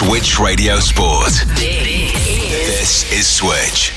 Switch Radio Sport. This is Switch.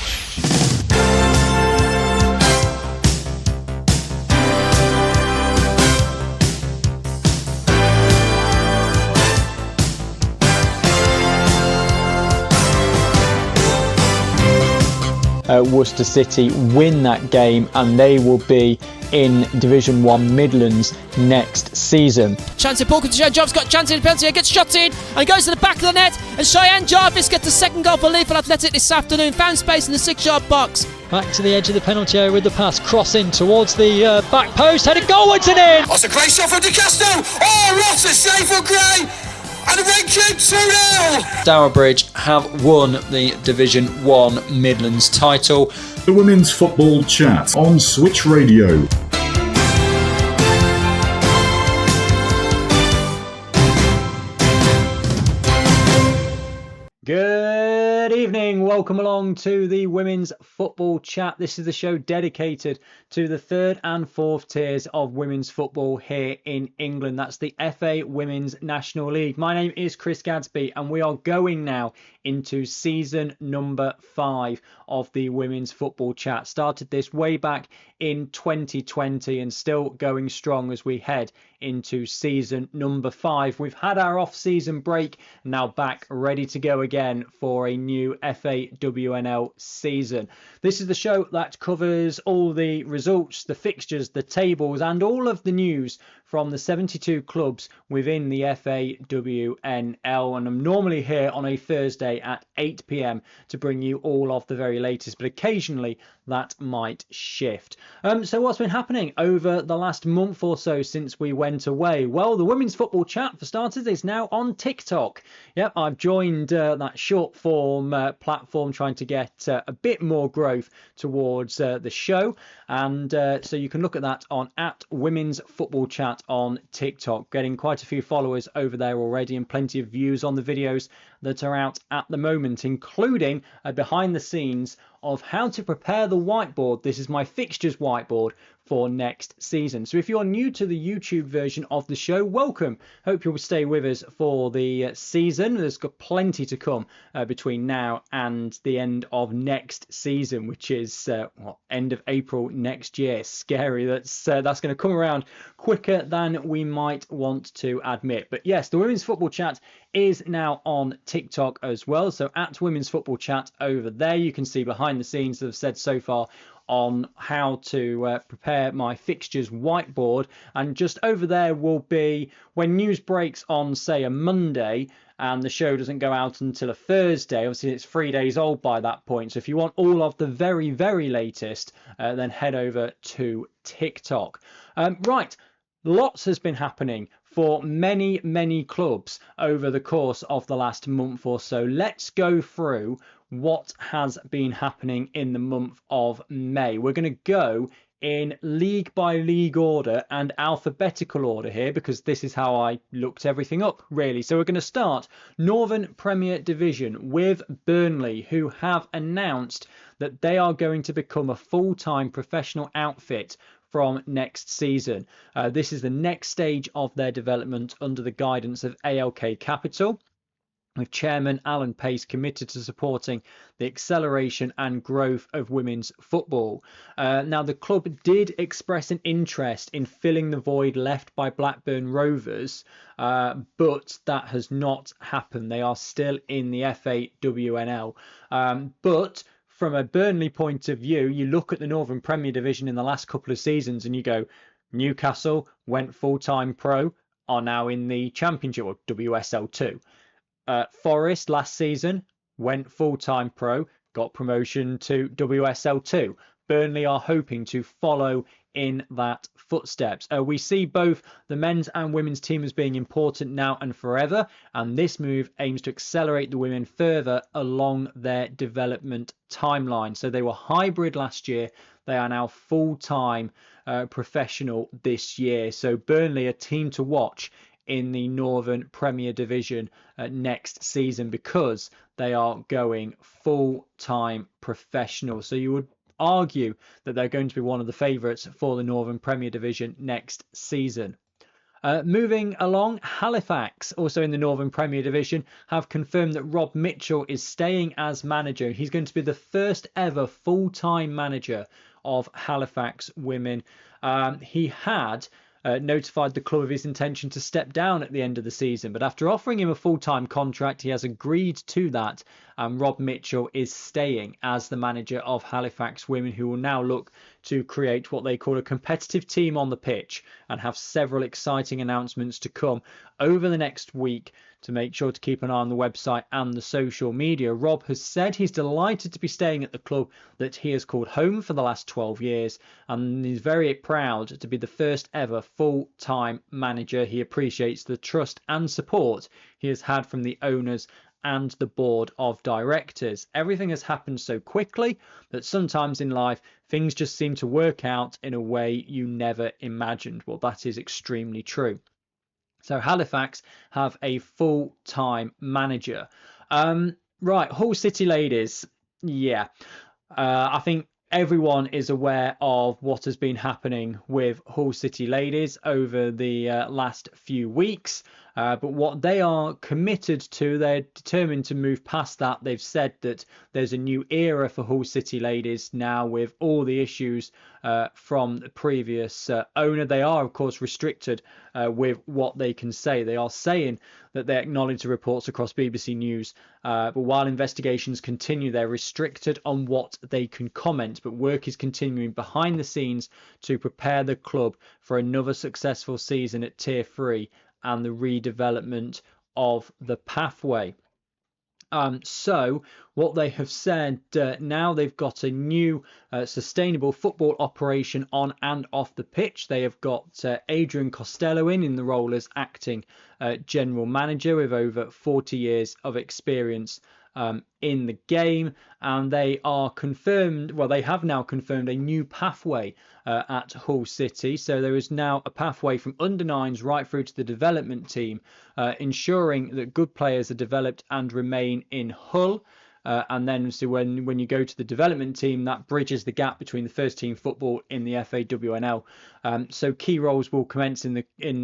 Worcester City win that game and they will be in Division 1 Midlands next season. Chance in Paul Job's got chance in the penalty, gets shot in and goes to the back of the net, and Cheyenne Jarvis gets the second goal for Leaford Athletic this afternoon, found space in the 6-yard box. Back to the edge of the penalty area with the pass, crossing towards the back post, headed goalwards and in! That's a great shot from De Castro! Oh, what a save for Gray! And Wigan 2-0! Stourbridge have won the Division 1 Midlands title. The Women's Football Chat on Switch Radio. Good evening, welcome along to the Women's Football Chat. This is the show dedicated to the third and fourth tiers of women's football here in England. That's the FA Women's National League. My name is Chris Gadsby and we are going now into season number 5 of the Women's Football Chat. Started this way back in 2020 and still going strong as we head into season number 5. We've had our off-season break, now back ready to go again for a new FAWNL season. This is the show that covers all the results, the fixtures, the tables and all of the news from the 72 clubs within the FAWNL, and I'm normally here on a Thursday at 8 p.m. to bring you all of the very latest, but occasionally that might shift. So what's been happening over the last month or so since we went away? Well, the Women's Football Chat, for starters, is now on TikTok. Yep, I've joined that short form platform, trying to get a bit more growth towards the show, and so you can look at that on @Women's Football Chat on TikTok, getting quite a few followers over there already and plenty of views on the videos that are out at the moment, including a behind the scenes of how to prepare the whiteboard. This is my fixtures whiteboard for next season. So if you're new to the YouTube version of the show, welcome. Hope you'll stay with us for the season. There's got plenty to come between now and the end of next season, which is end of April next year. Scary. That's going to come around quicker than we might want to admit. But yes, the Women's Football Chat is now on TikTok as well. So @Women's Football Chat over there, you can see behind the scenes that I've said so far on how to prepare my fixtures whiteboard. And just over there will be, when news breaks on, say, a Monday, and the show doesn't go out until a Thursday, obviously it's 3 days old by that point. So if you want all of the very, very latest, then head over to TikTok. Right, lots has been happening for many, many clubs over the course of the last month or so. Let's go through what has been happening in the month of May. We're going to go in league by league order and alphabetical order here, because this is how I looked everything up, really. So we're going to start Northern Premier Division with Burnley, who have announced that they are going to become a full-time professional outfit from next season. This is the next stage of their development under the guidance of ALK Capital, with Chairman Alan Pace committed to supporting the acceleration and growth of women's football. Now, the club did express an interest in filling the void left by Blackburn Rovers, but that has not happened. They are still in the FAWNL. But from a Burnley point of view, you look at the Northern Premier Division in the last couple of seasons and you go, Newcastle went full-time pro, are now in the Championship, or WSL2. Forest last season went full-time pro, got promotion to WSL2. Burnley are hoping to follow in that footsteps. We see both the men's and women's team as being important now and forever, and this move aims to accelerate the women further along their development timeline. So they were hybrid last year, they are now full-time professional this year. So Burnley, a team to watch in the Northern Premier Division next season, because they are going full-time professional. So you would argue that they're going to be one of the favourites for the Northern Premier Division next season. Moving along, Halifax, also in the Northern Premier Division, have confirmed that Rob Mitchell is staying as manager. He's going to be the first ever full-time manager of Halifax Women. He had notified the club of his intention to step down at the end of the season, but after offering him a full-time contract, he has agreed to that, and Rob Mitchell is staying as the manager of Halifax Women, who will now look to create what they call a competitive team on the pitch and have several exciting announcements to come over the next week. To make sure to keep an eye on the website and the social media. Rob has said he's delighted to be staying at the club that he has called home for the last 12 years, and he's very proud to be the first ever full-time manager. He appreciates the trust and support he has had from the owners and the board of directors. Everything has happened so quickly that sometimes in life things just seem to work out in a way you never imagined. Well, that is extremely true. So Halifax have a full-time manager. Right, Hull City ladies. Yeah, I think everyone is aware of what has been happening with Hull City ladies over the last few weeks. But what they are committed to, they're determined to move past that. They've said that there's a new era for Hull City ladies now with all the issues from the previous owner. They are, of course, restricted with what they can say. They are saying that they acknowledge the reports across BBC News, but while investigations continue, they're restricted on what they can comment. But work is continuing behind the scenes to prepare the club for another successful season at Tier 3 and the redevelopment of the pathway. So what they have said, now they've got a new sustainable football operation on and off the pitch. They have got Adrian Costello in the role as acting general manager with over 40 years of experience in the game, and they are confirmed, well, they have now confirmed a new pathway at Hull City. So there is now a pathway from under nines right through to the development team, ensuring that good players are developed and remain in Hull. And then so when you go to the development team, that bridges the gap between the first team football in the FAWNL. So key roles will commence in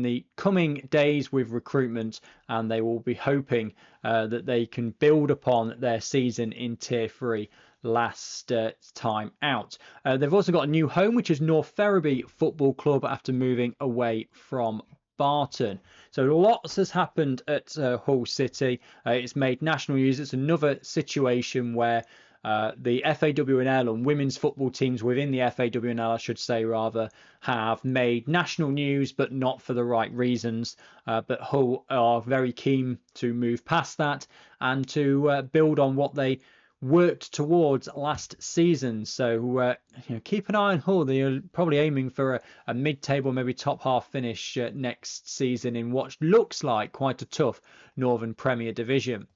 the coming days with recruitment, and they will be hoping that they can build upon their season in Tier 3 last time out. They've also got a new home, which is North Ferriby Football Club, after moving away from Barton. So lots has happened at Hull City. It's made national news. It's another situation where the FAWNL and women's football teams within the FAWNL, I should say rather, have made national news, but not for the right reasons. But Hull are very keen to move past that and to build on what they worked towards last season. So keep an eye on Hull. They're probably aiming for a mid-table, maybe top half finish next season in what looks like quite a tough Northern Premier Division.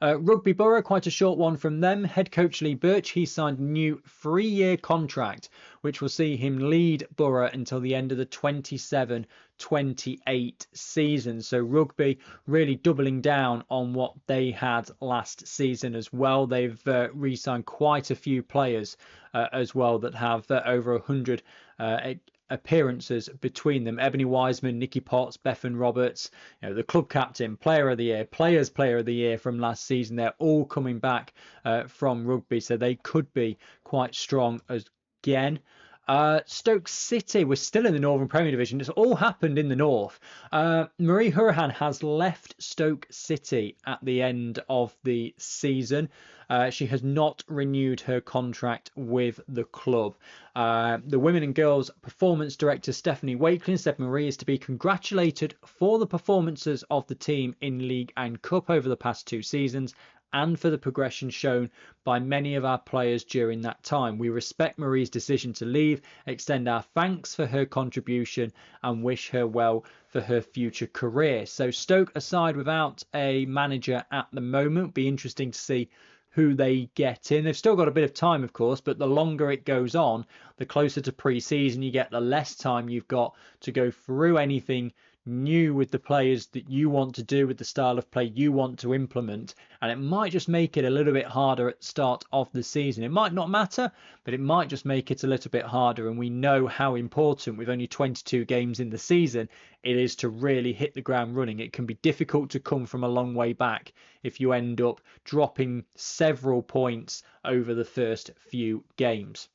Rugby Borough, quite a short one from them. Head coach Lee Birch, he signed a new 3-year contract, which will see him lead Borough until the end of the 27-28 season. So Rugby really doubling down on what they had last season as well. They've re-signed quite a few players as well that have over 100 appearances between them. Ebony Wiseman, Nikki Potts, Bethan Roberts, the club captain, player of the year, players player of the year from last season. They're all coming back from Rugby, so they could be quite strong again. Stoke City, we're still in the Northern Premier Division. It's all happened in the North. Marie Hurahan has left Stoke City at the end of the season. She has not renewed her contract with the club. The Women and Girls Performance Director Stephanie Wakelin said Marie is to be congratulated for the performances of the team in League and Cup over the past 2 seasons, and for the progression shown by many of our players during that time. We respect Marie's decision to leave, extend our thanks for her contribution, and wish her well for her future career. So Stoke aside without a manager at the moment. Be interesting to see who they get in. They've still got a bit of time, of course, but the longer it goes on, the closer to pre-season you get, the less time you've got to go through anything new with the players that you want to do, with the style of play you want to implement, and it might just make it a little bit harder at the start of the season. It might not matter, but it might just make it a little bit harder, and we know how important, with only 22 games in the season, it is to really hit the ground running. It can be difficult to come from a long way back if you end up dropping several points over the first few games.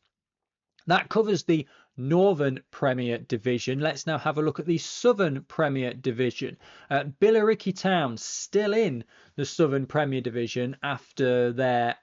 That covers the Northern Premier Division. Let's now have a look at the Southern Premier Division. Billericay Town still in the Southern Premier Division after their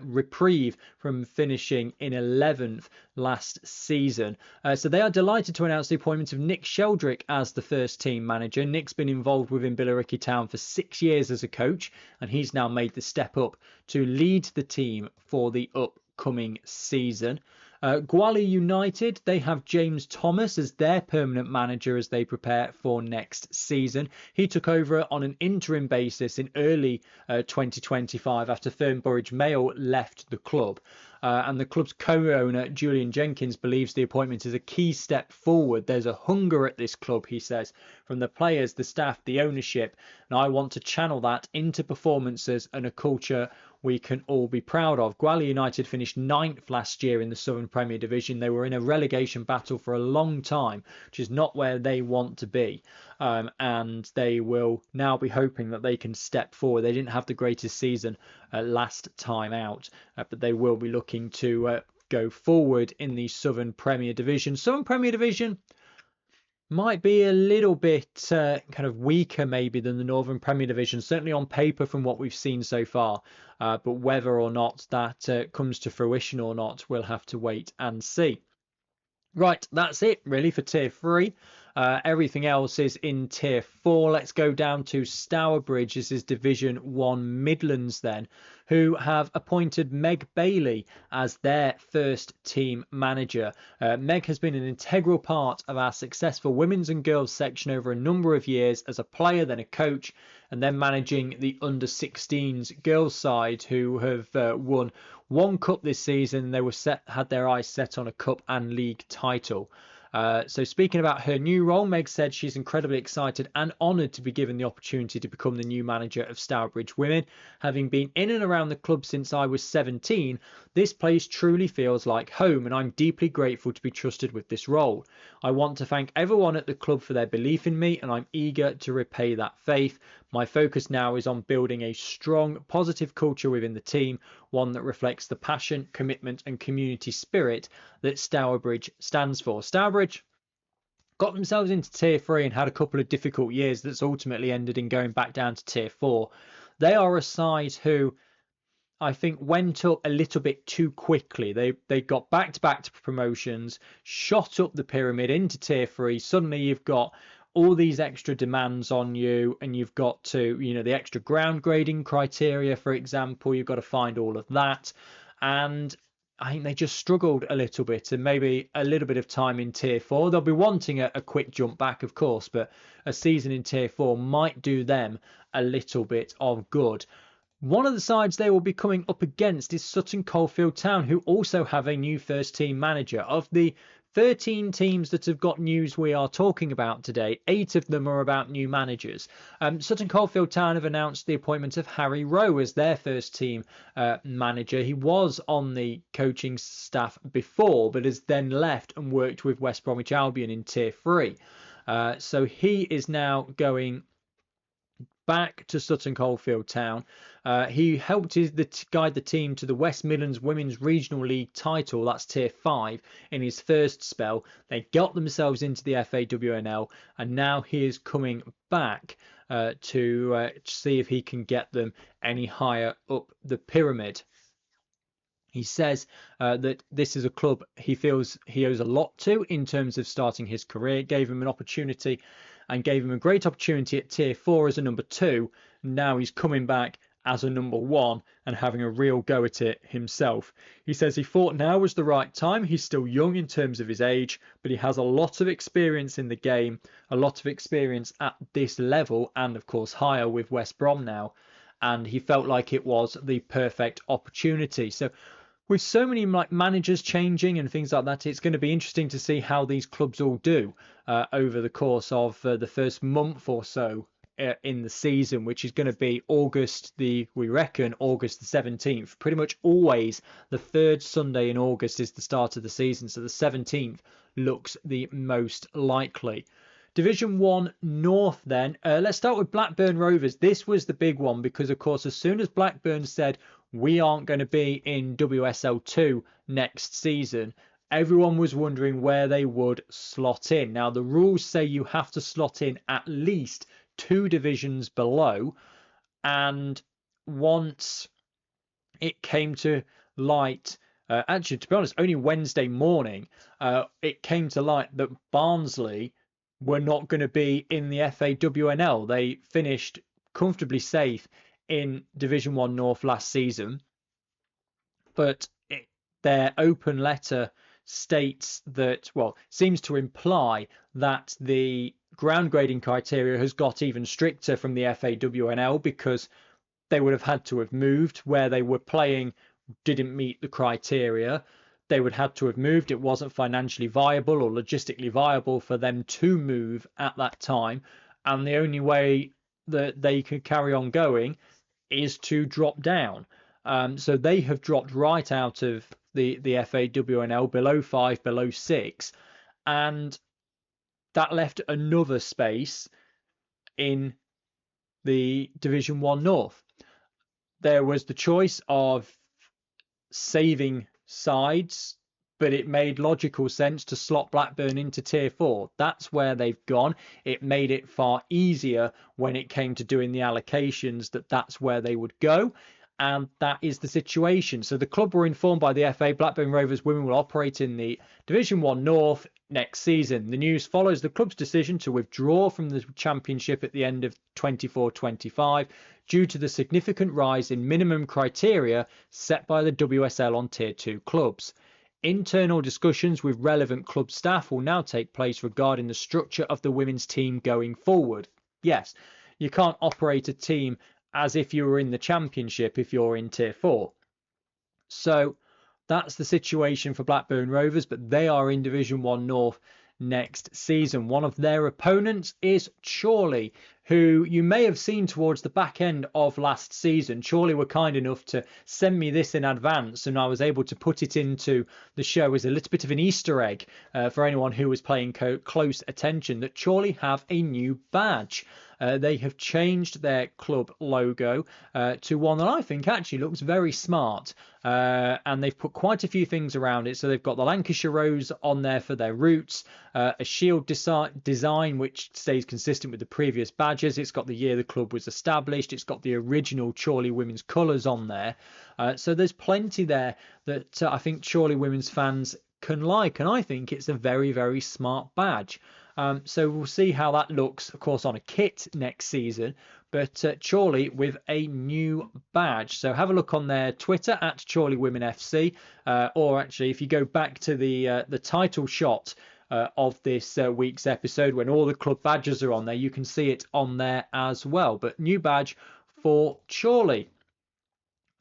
reprieve from finishing in 11th last season. So they are delighted to announce the appointment of Nick Sheldrick as the first team manager. Nick's been involved within Billericay Town for 6 years as a coach, and he's now made the step up to lead the team for the upcoming season. Gwali United, they have James Thomas as their permanent manager as they prepare for next season. He took over on an interim basis in early 2025 after Fernbridge Mail left the club. And the club's co-owner, Julian Jenkins, believes the appointment is a key step forward. There's a hunger at this club, he says, from the players, the staff, the ownership, and I want to channel that into performances and a culture we can all be proud of. Gwali United finished 9th last year in the Southern Premier Division. They were in a relegation battle for a long time, which is not where they want to be. And they will now be hoping that they can step forward. They didn't have the greatest season last time out, but they will be looking to go forward in the Southern Premier Division. Southern Premier Division might be a little bit kind of weaker maybe than the Northern Premier Division, certainly on paper from what we've seen so far. But whether or not that comes to fruition or not, we'll have to wait and see. Right, that's it really for Tier 3. Everything else is in Tier 4. Let's go down to Stourbridge. This is Division 1 Midlands then, who have appointed Meg Bailey as their first team manager. Meg has been an integral part of our successful women's and girls section over a number of years as a player, then a coach, and then managing the under-16s girls side, who have won one cup this season. They were had their eyes set on a cup and league title. So speaking about her new role, Meg said she's incredibly excited and honoured to be given the opportunity to become the new manager of Stourbridge Women. Having been in and around the club since I was 17, this place truly feels like home, and I'm deeply grateful to be trusted with this role. I want to thank everyone at the club for their belief in me, and I'm eager to repay that faith. My focus now is on building a strong, positive culture within the team, one that reflects the passion, commitment and community spirit that Stourbridge stands for. Stourbridge got themselves into Tier 3 and had a couple of difficult years that's ultimately ended in going back down to Tier 4. They are a side who I think went up a little bit too quickly. They got back-to-back promotions, shot up the pyramid into Tier 3. Suddenly you've got all these extra demands on you, and you've got to, the extra ground grading criteria, for example, you've got to find all of that. And I think they just struggled a little bit, and maybe a little bit of time in Tier 4. They'll be wanting a quick jump back, of course, but a season in Tier 4 might do them a little bit of good. One of the sides they will be coming up against is Sutton Coldfield Town, who also have a new first team manager. Of the 13 teams that have got news we are talking about today, 8 of them are about new managers. Sutton Coldfield Town have announced the appointment of Harry Rowe as their first team manager. He was on the coaching staff before, but has then left and worked with West Bromwich Albion in Tier 3. So he is now going back to Sutton Coldfield Town. He helped guide the team to the West Midlands Women's Regional League title, that's Tier 5, in his first spell. They got themselves into the FAWNL, and now he is coming back to see if he can get them any higher up the pyramid. He says that this is a club he feels he owes a lot to in terms of starting his career. It gave him an opportunity and gave him a great opportunity at Tier 4 as a number 2. Now he's coming back as a number 1 and having a real go at it himself. He says he thought now was the right time. He's still young in terms of his age, but he has a lot of experience in the game, a lot of experience at this level, and of course higher with West Brom now. And he felt like it was the perfect opportunity. So with so many like managers changing and things like that, it's going to be interesting to see how these clubs all do over the course of the first month or so in the season, which is going to be we reckon August the 17th. Pretty much always the third Sunday in August is the start of the season, so the 17th looks the most likely. Division 1 North then. Let's start with Blackburn Rovers. This was the big one because, of course, as soon as Blackburn said we aren't going to be in WSL2 next season, everyone was wondering where they would slot in. Now, the rules say you have to slot in at least 2 divisions below. And once it came to light, actually, to be honest, only Wednesday morning, it came to light that Barnsley were not going to be in the FAWNL. They finished comfortably safe in Division 1 North last season, but their open letter states that, well, seems to imply that the ground grading criteria has got even stricter from the FAWNL because they would have had to have moved. Where they were playing didn't meet the criteria. They would have to have moved. It wasn't financially viable or logistically viable for them to move at that time. And the only way that they could carry on going is to drop down. So they have dropped right out of the FAWNL, below 5, below 6. And that left another space in the Division 1 North. There was the choice of saving sides, but it made logical sense to slot Blackburn into Tier 4. That's where they've gone. It made it far easier when it came to doing the allocations that's where they would go. And that is the situation. So the club were informed by the FA Blackburn Rovers women will operate in the Division 1 North next season. The news follows the club's decision to withdraw from the championship at the end of 24-25 due to the significant rise in minimum criteria set by the WSL on Tier 2 clubs. Internal discussions with relevant club staff will now take place regarding the structure of the women's team going forward. Yes, you can't operate a team as if you were in the championship if you're in Tier 4. So that's the situation for Blackburn Rovers, but they are in Division 1 North next season. One of their opponents is Chorley, who you may have seen towards the back end of last season. Chorley were kind enough to send me this in advance, and I was able to put it into the show as a little bit of an Easter egg for anyone who was paying close attention, that Chorley have a new badge. They have changed their club logo to one that I think actually looks very smart. And they've put quite a few things around it. So they've got the Lancashire Rose on there for their roots, a shield design which stays consistent with the previous badges. It's got the year the club was established. It's got the original Chorley women's colours on there. So there's plenty there that I think Chorley women's fans can like. And I think it's a very, very smart badge. So we'll see how that looks, of course, on a kit next season. But Chorley with a new badge. So have a look on their Twitter at Chorley Women FC. Or actually, if you go back to the title shot of this week's episode, when all the club badges are on there, you can see it on there as well. But new badge for Chorley.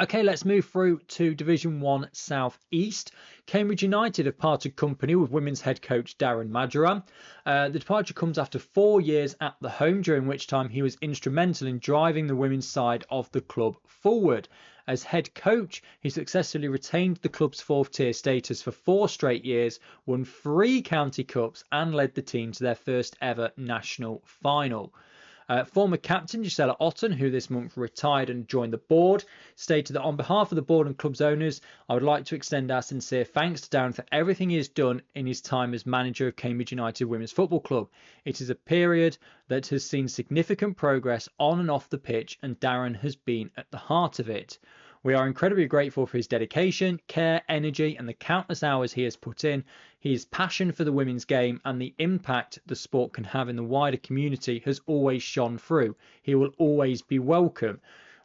Okay, let's move through to Division 1 South East. Cambridge United have parted company with women's head coach Darren Majoran. The departure comes after 4 years at the home, during which time he was instrumental in driving the women's side of the club forward. As head coach, he successfully retained the club's 4th tier status for 4 straight years, won 3 county cups and led the team to their first ever national final. Former captain Gisela Otten, who this month retired and joined the board, stated that on behalf of the board and club's owners, I would like to extend our sincere thanks to Darren for everything he has done in his time as manager of Cambridge United Women's Football Club. It is a period that has seen significant progress on and off the pitch, and Darren has been at the heart of it. We are incredibly grateful for his dedication, care, energy, and the countless hours he has put in. His passion for the women's game and the impact the sport can have in the wider community has always shone through. He will always be welcome.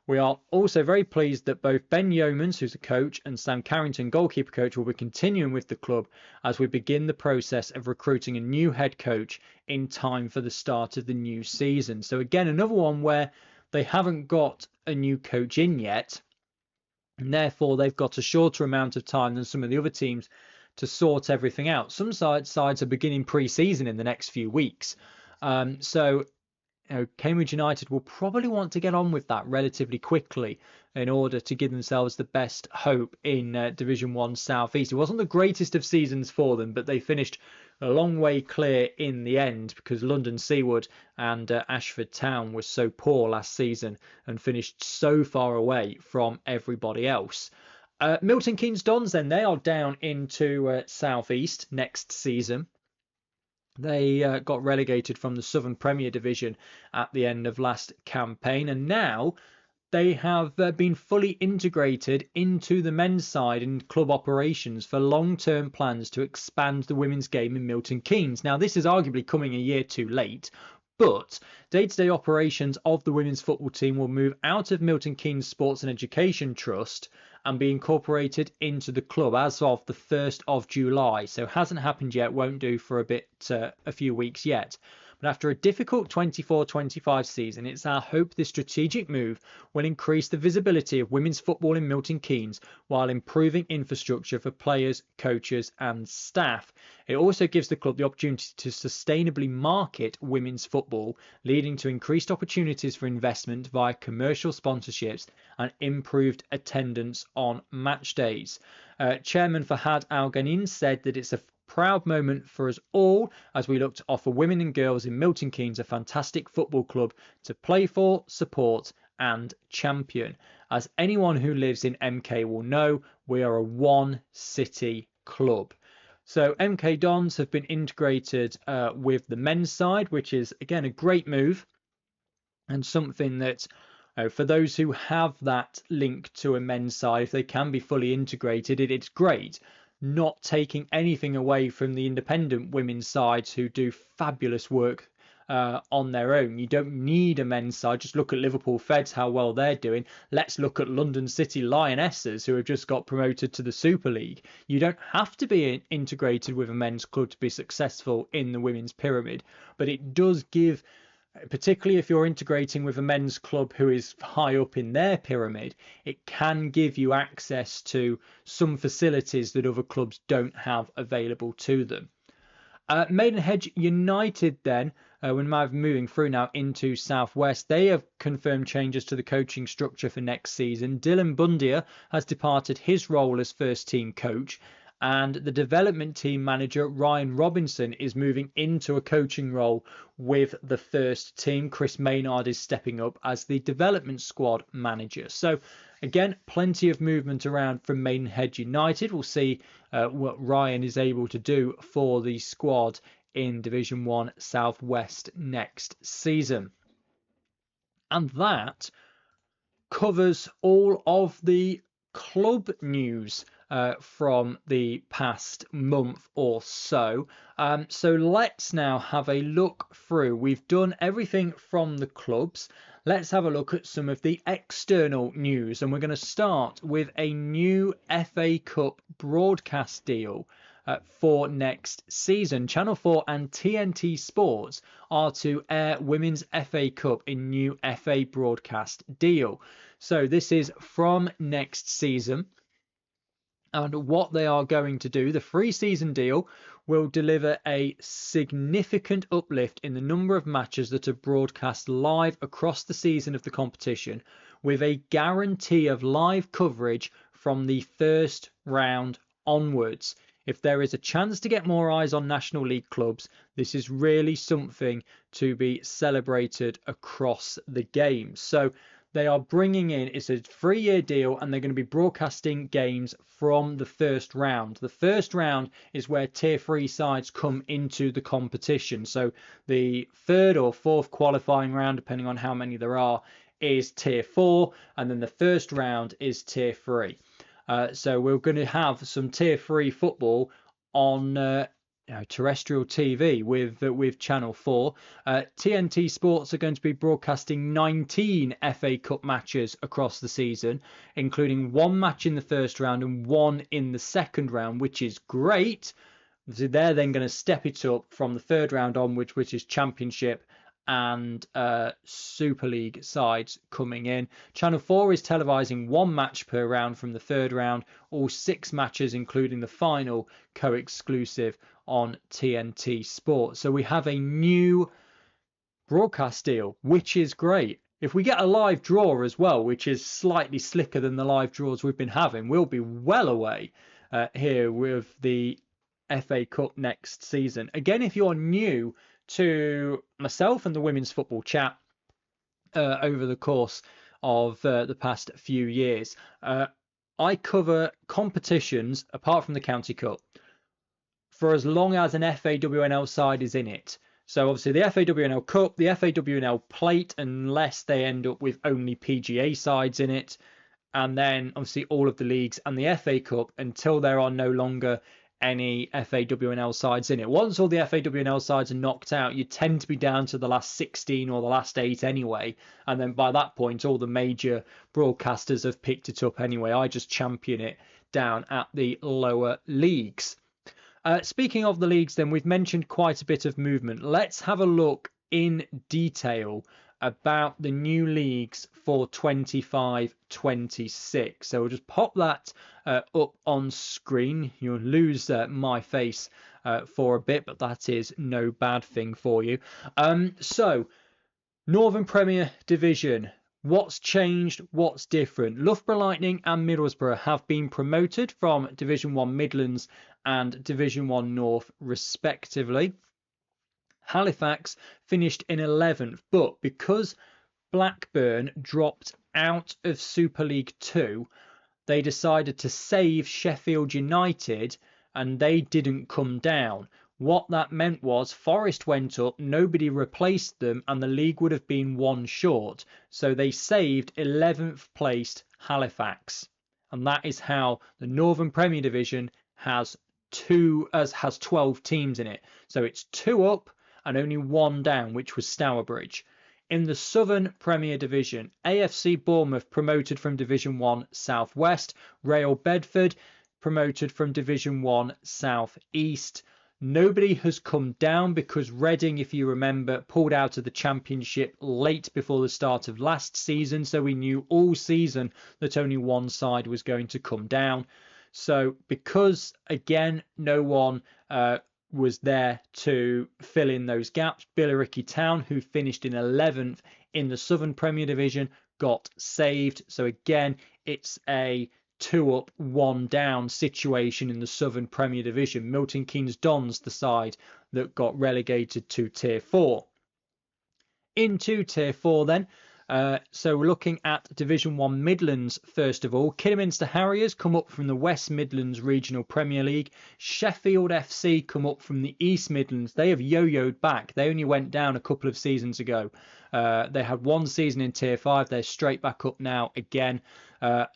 We are also very pleased that both Ben Yeomans, who's a coach, and Sam Carrington, goalkeeper coach, will be continuing with the club as we begin the process of recruiting a new head coach in time for the start of the new season. So again, another one where they haven't got a new coach in yet, And therefore, they've got a shorter amount of time than some of the other teams to sort everything out. Some sides are beginning pre-season in the next few weeks. So Cambridge United will probably want to get on with that relatively quickly in order to give themselves the best hope in Division 1 South East. It wasn't the greatest of seasons for them, but they finished a long way clear in the end because London Seawood and Ashford Town was so poor last season and finished so far away from everybody else. Milton Keynes Dons, then, they are down into South East next season. They got relegated from the Southern Premier Division at the end of last campaign, and now they have been fully integrated into the men's side in club operations for long-term plans to expand the women's game in Milton Keynes. Now, this is arguably coming a year too late, but day-to-day operations of the women's football team will move out of Milton Keynes Sports and Education Trust and be incorporated into the club as of the 1st of July. So hasn't happened yet, won't do for a few weeks yet. But after a difficult 24-25 season, it's our hope this strategic move will increase the visibility of women's football in Milton Keynes while improving infrastructure for players, coaches and staff. It also gives the club the opportunity to sustainably market women's football, leading to increased opportunities for investment via commercial sponsorships and improved attendance on match days. Chairman Fahad Al-Ghanin said that it's a proud moment for us all as we look to offer women and girls in Milton Keynes a fantastic football club to play for, support and champion. As anyone who lives in MK will know, we are a one city club. So MK Dons have been integrated with the men's side, which is again a great move and something that for those who have that link to a men's side, if they can be fully integrated, it's great. Not taking anything away from the independent women's sides who do fabulous work on their own. You don't need a men's side. Just look at Liverpool Feds, how well they're doing. Let's look at London City Lionesses, who have just got promoted to the Super League. You don't have to be integrated with a men's club to be successful in the women's pyramid, but it does give, particularly if you're integrating with a men's club who is high up in their pyramid, it can give you access to some facilities that other clubs don't have available to them. Maidenhead United then, we're moving through now into Southwest. They have confirmed changes to the coaching structure for next season. Dylan Bundia has departed his role as first team coach, and the development team manager Ryan Robinson is moving into a coaching role with the first team. Chris Maynard is stepping up as the development squad manager. So again, plenty of movement around from Maidenhead United. We'll see what Ryan is able to do for the squad in Division 1 Southwest next season. And that covers all of the club news from the past month or so. So let's now have a look through. We've done everything from the clubs. Let's have a look at some of the external news, and we're going to start with a new FA Cup broadcast deal for next season. Channel 4 and TNT Sports are to air Women's FA Cup in new FA broadcast deal. So this is from next season. And what they are going to do, the free season deal will deliver a significant uplift in the number of matches that are broadcast live across the season of the competition, with a guarantee of live coverage from the first round onwards. If there is a chance to get more eyes on National League clubs, this is really something to be celebrated across the game. So they are bringing in, it's a 3-year deal, and they're going to be broadcasting games from the first round. The first round is where tier 3 sides come into the competition. So the third or fourth qualifying round, depending on how many there are, is tier 4, and then the first round is tier 3. So we're going to have some tier 3 football on terrestrial TV with Channel 4. TNT Sports are going to be broadcasting 19 FA Cup matches across the season, including 1 match in the first round and 1 in the second round, which is great. So they're then going to step it up from the third round onwards, which is Championship and Super League sides coming in. Channel 4 is televising 1 match per round from the 3rd round, all 6 matches including the final co-exclusive on TNT Sport. So we have a new broadcast deal, which is great. If we get a live draw as well, which is slightly slicker than the live draws we've been having, we'll be well away here with the FA Cup next season. Again, if you're new to myself and the Women's Football Chat over the course of the past few years, I cover competitions apart from the County Cup for as long as an FAWNL side is in it. So obviously the FAWNL Cup, the FAWNL Plate, unless they end up with only PGA sides in it, and then obviously all of the leagues and the FA Cup until there are no longer any FAWNL sides in it. Once all the FAWNL sides are knocked out, you tend to be down to the last 16 or the last 8 anyway, and then by that point all the major broadcasters have picked it up anyway. I just champion it down at the lower leagues. Speaking of the leagues then, we've mentioned quite a bit of movement. Let's have a look in detail about the new leagues for 25-26. So we'll just pop that up on screen. You'll lose my face for a bit, but that is no bad thing for you. So Northern Premier Division. What's changed? What's different? Loughborough Lightning and Middlesbrough have been promoted from Division 1 Midlands and Division 1 North respectively. Halifax finished in 11th, but because Blackburn dropped out of Super League 2, they decided to save Sheffield United and they didn't come down. What that meant was Forest went up, nobody replaced them, and the league would have been 1 short. So they saved 11th placed Halifax. And that is how the Northern Premier Division has 12 teams in it. So it's 2 up and only 1 down, which was Stourbridge. In the Southern Premier Division, AFC Bournemouth promoted from Division 1 South West, Real Bedford promoted from Division 1 South East. Nobody has come down because Reading, if you remember, pulled out of the Championship late before the start of last season, so we knew all season that only 1 side was going to come down. So because, again, no one was there to fill in those gaps, Billericay Town, who finished in 11th in the Southern Premier Division, got saved. So again, it's a 2 up, 1 down situation in the Southern Premier Division. Milton Keynes Dons, the side that got relegated to Tier 4. Into Tier 4 then. So we're looking at Division 1 Midlands first of all. Kidderminster Harriers come up from the West Midlands Regional Premier League. Sheffield FC come up from the East Midlands. They have yo-yoed back. They only went down a couple of seasons ago. They had 1 season in Tier 5. They're straight back up now again.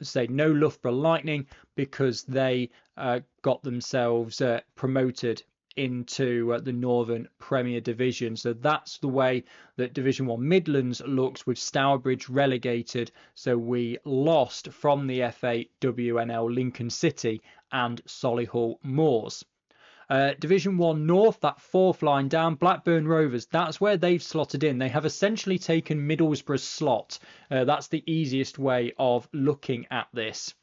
Say no Loughborough Lightning because they got themselves promoted into the Northern Premier Division. So that's the way that Division 1 Midlands looks, with Stourbridge relegated. So we lost from the FAWNL Lincoln City and Solihull Moors. Division 1 North, that 4th line down, Blackburn Rovers, that's where they've slotted in. They have essentially taken Middlesbrough's slot. That's the easiest way of looking at this.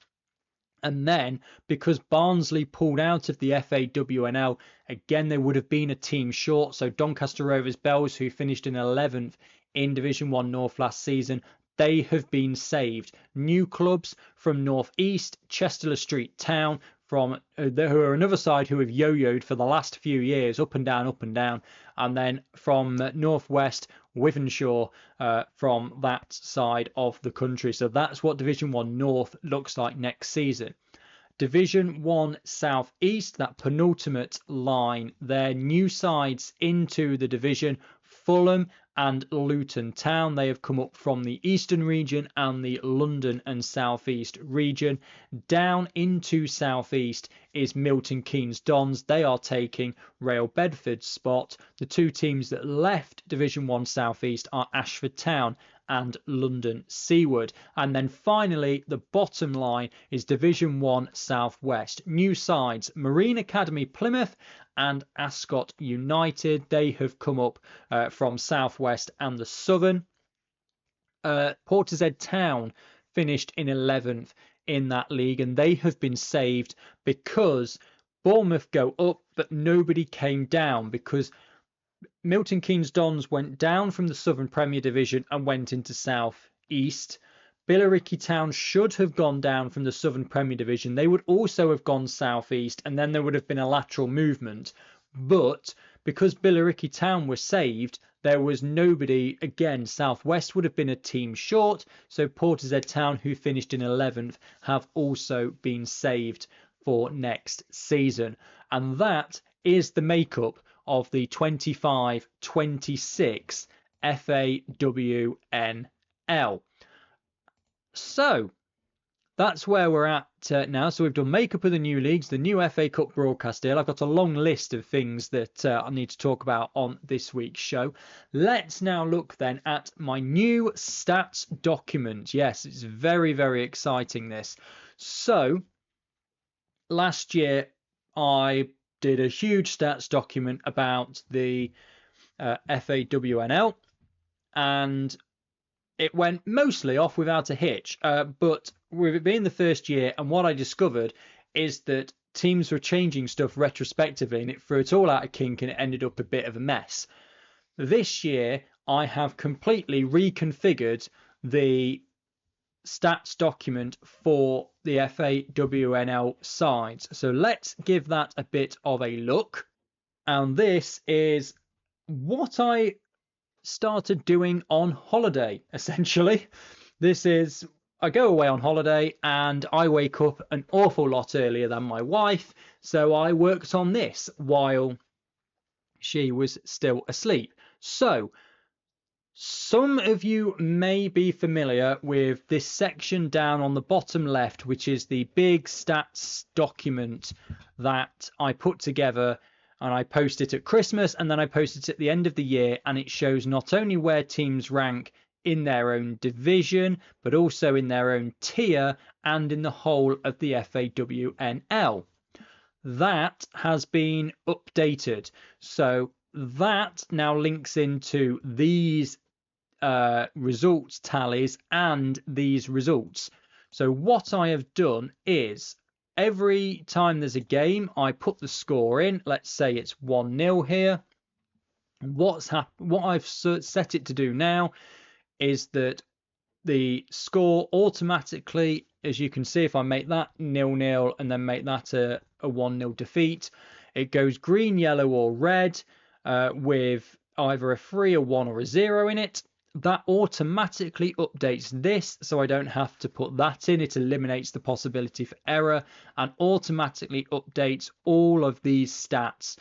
And then, because Barnsley pulled out of the FAWNL, again, they would have been a team short. So Doncaster Rovers Bells, who finished in 11th in Division 1 North last season, they have been saved. New clubs from North East, Chester Street Town, from who are another side who have yo-yoed for the last few years, up and down, and then from Northwest, Wythenshawe, from that side of the country. So that's what Division 1 North looks like next season. Division 1 South East, that penultimate line, their new sides into the division, Fulham and Luton Town. They have come up from the Eastern region and the London and South East region. Down into South East is Milton Keynes Dons. They are taking Real Bedford's spot. The 2 teams that left Division 1 South East are Ashford Town and London Seaward. And then finally, the bottom line is Division 1 Southwest. New sides, Marine Academy Plymouth and Ascot United. They have come up from Southwest and the Southern. Portishead Town finished in 11th in that league, and they have been saved because Bournemouth go up, but nobody came down, because Milton Keynes Dons went down from the Southern Premier Division and went into South East. Billericay Town should have gone down from the Southern Premier Division. They would also have gone South East, and then there would have been a lateral movement. But because Billericay Town were saved, there was nobody. Again, Southwest would have been a team short. So Portishead Town, who finished in 11th, have also been saved for next season. And that is the makeup of the 25-26 FAWNL. So that's where we're at now. So we've done makeup of the new leagues, the new FA Cup broadcast deal. I've got a long list of things that I need to talk about on this week's show. Let's now look then at my new stats document. Yes, it's very, very exciting, this. So last year I did a huge stats document about the FAWNL, and it went mostly off without a hitch, but with it being the first year, and what I discovered is that teams were changing stuff retrospectively, and it threw it all out of kink, and it ended up a bit of a mess. This year, I have completely reconfigured the stats document for the FAWNL sides. So let's give that a bit of a look. And this is what I started doing on holiday, essentially. This is, I go away on holiday and I wake up an awful lot earlier than my wife, so I worked on this while she was still asleep. So some of you may be familiar with this section down on the bottom left, which is the big stats document that I put together, and I post it at Christmas, and then I post it at the end of the year, and it shows not only where teams rank in their own division, but also in their own tier and in the whole of the FAWNL. That has been updated. So that now links into these results tallies and these results. So what I have done is, every time there's a game, I put the score in. Let's say it's 1-0 here. What I've set it to do now is that the score automatically, as you can see, if I make that 0-0 and then make that a 1-0 defeat, it goes green, yellow or red with either a 3, a 1 or a 0 in it. That automatically updates this, so I don't have to put that in. It eliminates the possibility for error and automatically updates all of these stats.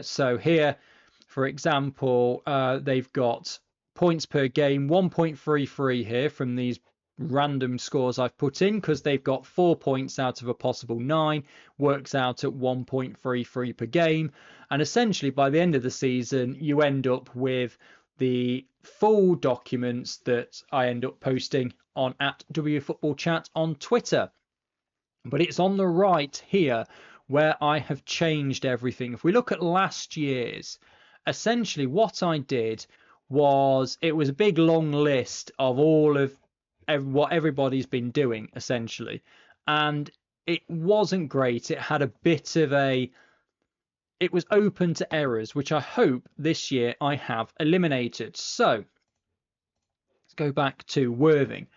So here, for example, they've got points per game, 1.33 here from these random scores I've put in, because they've got 4 points out of a possible 9, works out at 1.33 per game. And essentially by the end of the season, you end up with the full documents that I end up posting on @WFootballChat on Twitter. But it's on the right here where I have changed everything. If we look at last year's, essentially what I did was, it was a big long list of all of what everybody's been doing, essentially. And it wasn't great. It had a bit of it was open to errors, which I hope this year I have eliminated. So let's go back to Worthing.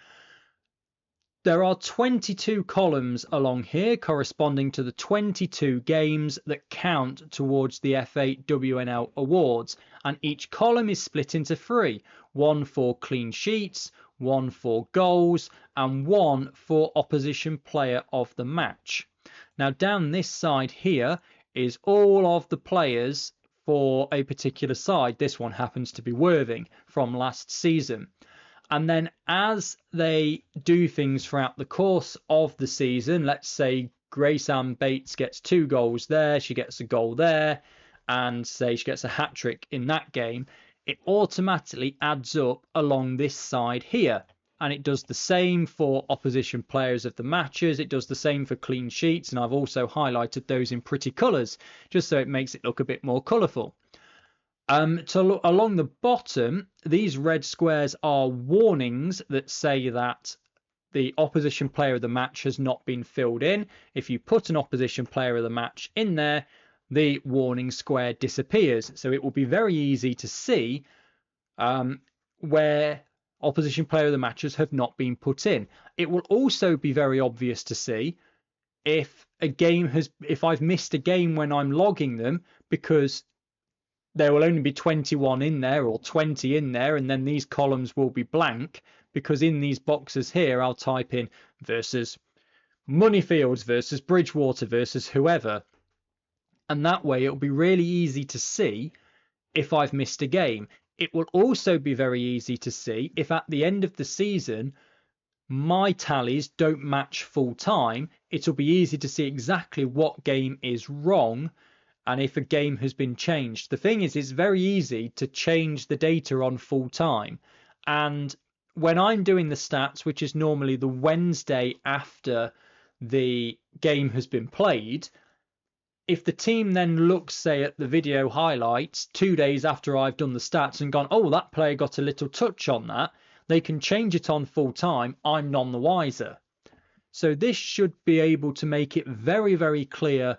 There are 22 columns along here corresponding to the 22 games that count towards the FAWNL awards, and each column is split into 3, 1 for clean sheets, 1 for goals, and 1 for opposition player of the match. Now down this side here is all of the players for a particular side. This one happens to be Worthing from last season. And then as they do things throughout the course of the season, let's say Grace Ann Bates gets 2 goals there, she gets a goal there, and say she gets a hat-trick in that game, it automatically adds up along this side here. And it does the same for opposition players of the matches. It does the same for clean sheets. And I've also highlighted those in pretty colours, just so it makes it look a bit more colourful. Along the bottom, these red squares are warnings that say that the opposition player of the match has not been filled in. If you put an opposition player of the match in there, the warning square disappears. So it will be very easy to see where opposition player of the matches have not been put in. It will also be very obvious to see if I've missed a game when I'm logging them, because there will only be 21 in there or 20 in there, and then these columns will be blank, because in these boxes here I'll type in versus Moneyfields versus Bridgewater versus whoever, and that way it'll be really easy to see if I've missed a game. It will also be very easy to see if at the end of the season my tallies don't match full time. It'll be easy to see exactly what game is wrong and if a game has been changed. The thing is, it's very easy to change the data on full time. And when I'm doing the stats, which is normally the Wednesday after the game has been played, if the team then looks, say, at the video highlights 2 days after I've done the stats and gone, oh, that player got a little touch on that, they can change it on full time. I'm none the wiser. So this should be able to make it very, very clear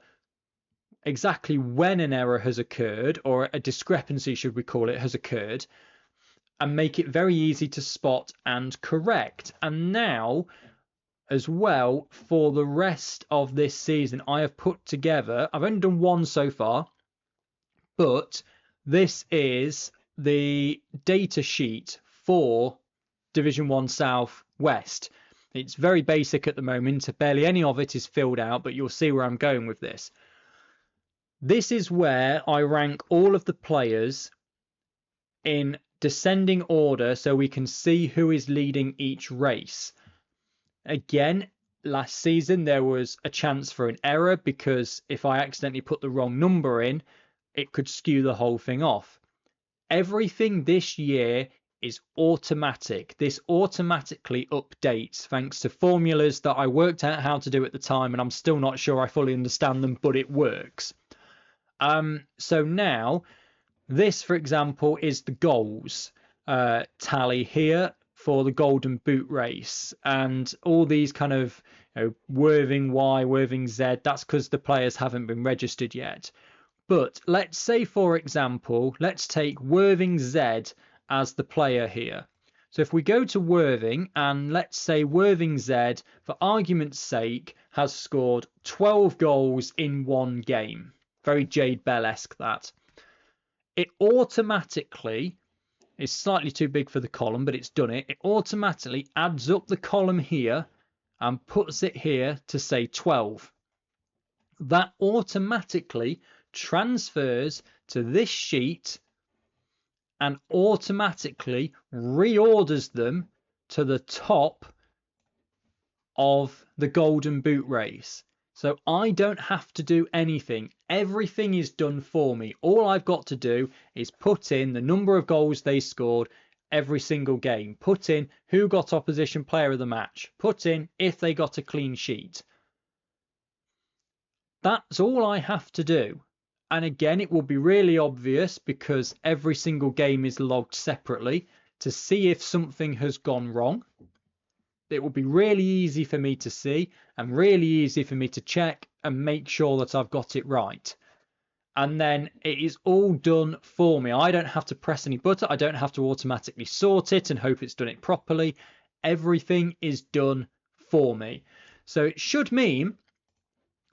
exactly when an error has occurred, or a discrepancy, should we call it, has occurred, and make it very easy to spot and correct. And now, as well, for the rest of this season, I have put together, I've only done one so far, but this is the data sheet for Division 1 South West. It's very basic at the moment. Barely any of it is filled out, but you'll see where I'm going with this. This is where I rank all of the players in descending order so we can see who is leading each race. Again, last season there was a chance for an error, because if I accidentally put the wrong number in, it could skew the whole thing off. Everything this year is automatic. This automatically updates thanks to formulas that I worked out how to do at the time, and I'm still not sure I fully understand them, but it works. So now this, for example, is the goals tally here for the Golden Boot race, and all these kind of, Worthing Y, Worthing Z, that's because the players haven't been registered yet. But let's say, for example, let's take Worthing Z as the player here. So if we go to Worthing, and let's say Worthing Z, for argument's sake, has scored 12 goals in one game. Very Jade Bell-esque, that. It automatically, it's slightly too big for the column, but it's done it. It automatically adds up the column here and puts it here to say 12. That automatically transfers to this sheet and automatically reorders them to the top of the Golden Boot race. So I don't have to do anything. Everything is done for me. All I've got to do is put in the number of goals they scored every single game. Put in who got opposition player of the match. Put in if they got a clean sheet. That's all I have to do. And again, it will be really obvious, because every single game is logged separately, to see if something has gone wrong. It will be really easy for me to see and really easy for me to check and make sure that I've got it right. And then it is all done for me. I don't have to press any button. I don't have to automatically sort it and hope it's done it properly. Everything is done for me. So it should mean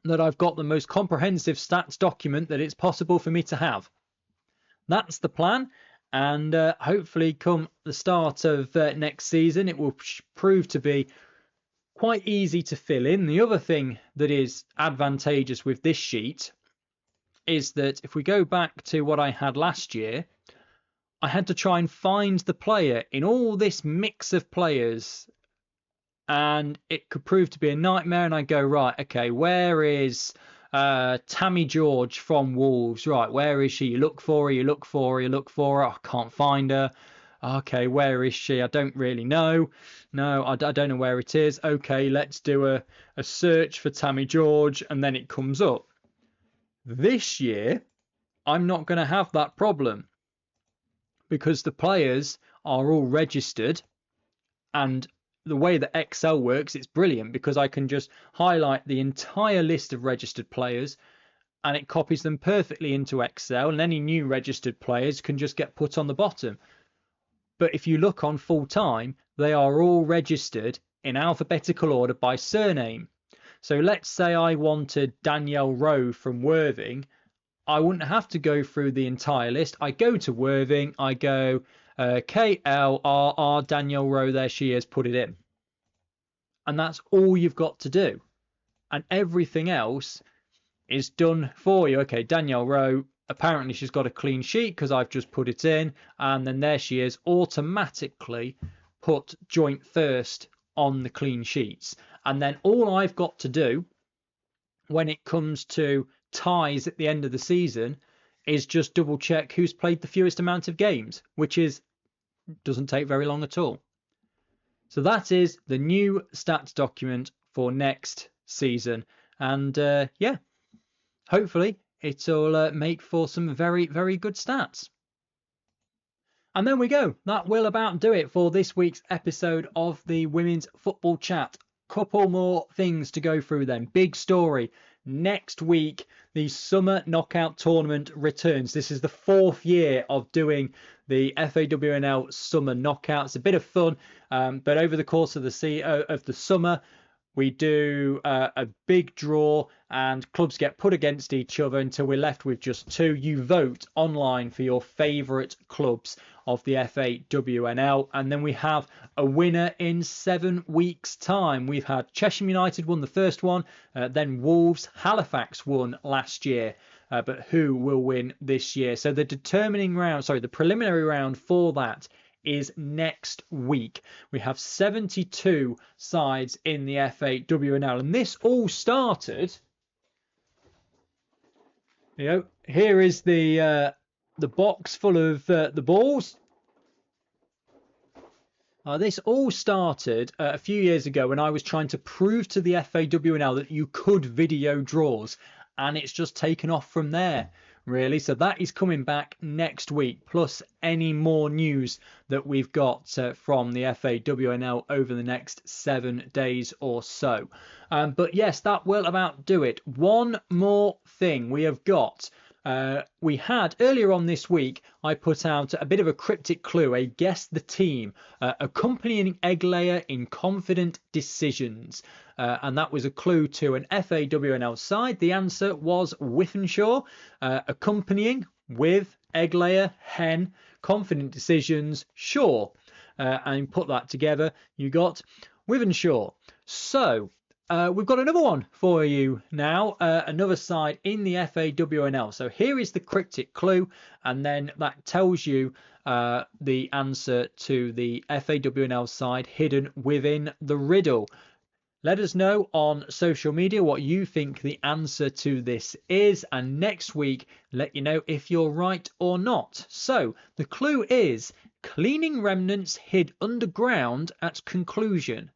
that I've got the most comprehensive stats document that it's possible for me to have. That's the plan. And hopefully come the start of next season, it will prove to be quite easy to fill in. The other thing that is advantageous with this sheet is that if we go back to what I had last year, I had to try and find the player in all this mix of players, and it could prove to be a nightmare. And I go, right, okay, where is Tammy George from Wolves. Right, where is she? You look for her, you look for her, you look for her. I can't find her. Okay, where is she? I don't really know. No, I don't know where it is. Okay, let's do a search for Tammy George, and then it comes up. This year, I'm not going to have that problem because the players are all registered, and the way that Excel works, it's brilliant because I can just highlight the entire list of registered players and it copies them perfectly into Excel, and any new registered players can just get put on the bottom. But if you look on full time, they are all registered in alphabetical order by surname. So let's say I wanted Danielle Rowe from Worthing. I wouldn't have to go through the entire list. I go to Worthing, I go KLRR, Danielle Rowe, there she is, put it in. And that's all you've got to do. And everything else is done for you. Okay, Danielle Rowe, apparently she's got a clean sheet because I've just put it in. And then there she is, automatically put joint first on the clean sheets. And then all I've got to do when it comes to ties at the end of the season is just double check who's played the fewest amount of games, which doesn't take very long at all. So that is the new stats document for next season. And yeah, hopefully it'll make for some very, very good stats. And there we go. That will about do it for this week's episode of the Women's Football Chat. Couple more things to go through then. Big story. Next week, the Summer Knockout Tournament returns. This is the 4th year of doing the FAWNL Summer Knockouts. A bit of fun, but over the course of the summer, we do a big draw and clubs get put against each other until we're left with just 2. You vote online for your favourite clubs of the FAWNL, and then we have a winner in 7 weeks' time. We've had Chesham United won the first one, then Wolves, Halifax won last year, but who will win this year? So the preliminary round for that is next week. We have 72 sides in the FAWNL, and this all started. Here is the box full of the balls. This all started a few years ago when I was trying to prove to the FAWNL that you could video draws, and it's just taken off from there, really. So that is coming back next week, plus any more news that we've got from the FAWNL over the next 7 days or so. But yes, that will about do it. One more thing we have got. We had earlier on this week, I put out a bit of a cryptic clue, a guess the team, accompanying egg layer in confident decisions. And that was a clue to an FAWNL side. The answer was Wythenshawe, accompanying with egg layer, hen, confident decisions, Shaw. And put that together, you got Wythenshawe. So we've got another one for you now, another side in the FAWNL. So here is the cryptic clue, and then that tells you the answer to the FAWNL side hidden within the riddle. Let us know on social media what you think the answer to this is, and next week let you know if you're right or not. So the clue is cleaning remnants hid underground at conclusion.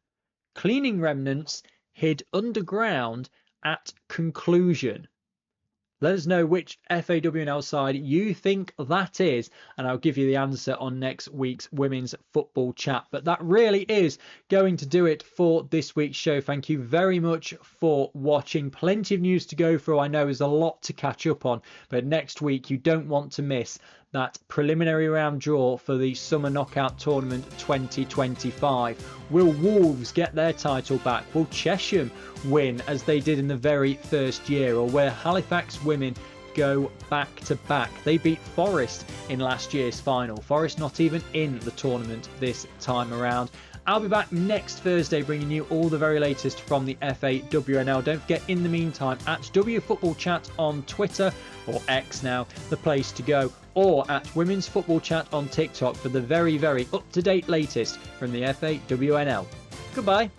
Cleaning remnants hid underground at conclusion. Let us know which FAWNL side you think that is, and I'll give you the answer on next week's Women's Football Chat. But that really is going to do it for this week's show. Thank you very much for watching. Plenty of news to go through. I know there's a lot to catch up on, but next week you don't want to miss that preliminary round draw for the Summer Knockout Tournament 2025. Will Wolves get their title back? Will Chesham win as they did in the very first year? Or will Halifax women go back to back? They beat Forest in last year's final. Forest not even in the tournament this time around. I'll be back next Thursday bringing you all the very latest from the FAWNL. Don't forget, in the meantime, at WFootball Chat on Twitter, or X now, the place to go, or at Women's Football Chat on TikTok for the very, very up-to-date latest from the FAWNL. Goodbye.